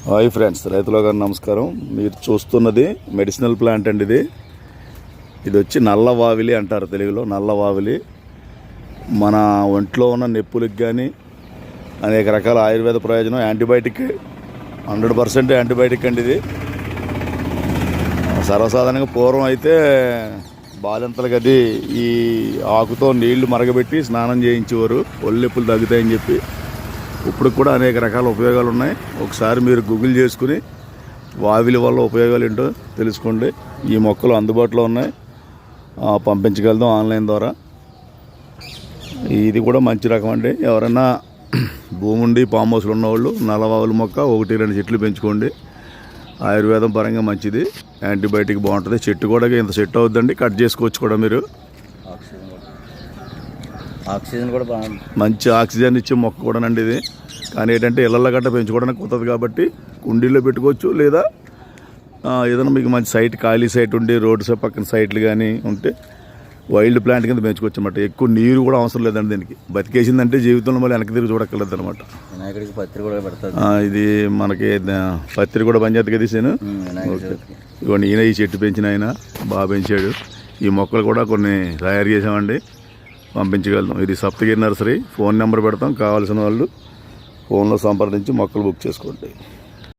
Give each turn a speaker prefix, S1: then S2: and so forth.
S1: Hi friends, రైతుల గారు నమస్కారం. మీరు చూస్తున్నది మెడిసినల్ ప్లాంట్ అండి. ఇది వచ్చి నల్లవావిలి అంటారు తెలుగులో. నల్లవావిలి మన ఒంట్లో ఉన్న నొప్పులకు కానీ అనేక రకాల ఆయుర్వేద ప్రయోజనం. యాంటీబయాటిక్ 100% యాంటీబయాటిక్ అండి. ఇది సర్వసాధారణంగా పూర్వం అయితే బాలింతలకు అది ఈ ఆకుతో నీళ్లు మరగబెట్టి స్నానం చేయించేవారు, ఒళ్ళు నొప్పులు తగ్గుతాయని చెప్పి. ఇప్పుడు కూడా అనేక రకాల ఉపయోగాలు ఉన్నాయి. ఒకసారి మీరు గూగుల్ చేసుకుని వావిలి వల్ల ఉపయోగాలు ఏంటో తెలుసుకోండి. ఈ మొక్కలు అందుబాటులో ఉన్నాయి, పంపించగలుగుతాం ఆన్లైన్ ద్వారా. ఇది కూడా మంచి రకం అండి. ఎవరైనా భూమి ఉండి ఫామ్ హౌస్లు ఉన్నవాళ్ళు నల్లవావుల మొక్క 1-2 చెట్లు పెంచుకోండి. ఆయుర్వేదం పరంగా మంచిది, యాంటీబయాటిక్ బాగుంటుంది. చెట్టు కూడా ఇంత సెట్ అవుతుందండి, కట్ చేసుకోవచ్చు కూడా. మీరు
S2: ఆక్సిజన్ కూడా
S1: మంచి ఆక్సిజన్ ఇచ్చే మొక్క కూడానండి ఇది. కానీ ఏంటంటే ఇళ్ళల్లో గట్ట పెంచుకోవడానికి కుదరదు కాబట్టి కుండీల్లో పెట్టుకోవచ్చు, లేదా ఏదైనా మీకు మంచి సైట్, ఖాళీ సైట్ ఉండి రోడ్డు పక్కన సైట్లు కానీ ఉంటే వైల్డ్ ప్లాంట్ కింద పెంచుకోవచ్చు అనమాట. ఎక్కువ నీరు కూడా అవసరం లేదండి దీనికి. బతికేసిందంటే జీవితంలో మళ్ళీ వెనక్కి తిరిగి చూడక్కర్లేదు అనమాట. ఇది మనకి పత్రి కూడా పంచాయతీగా తీసాను. ఇదిగోండి, ఈయన ఈ చెట్టు పెంచిన ఆయన బాగా పెంచాడు. ఈ మొక్కలు కూడా కొన్ని తయారు చేసామండి, పంపించగలుగుతాం. ఇది సప్తగిరి నర్సరీ. ఫోన్ నెంబర్ పెడతాం, కావాల్సిన వాళ్ళు ఫోన్లో సంప్రదించి మొక్కలు బుక్ చేసుకోండి.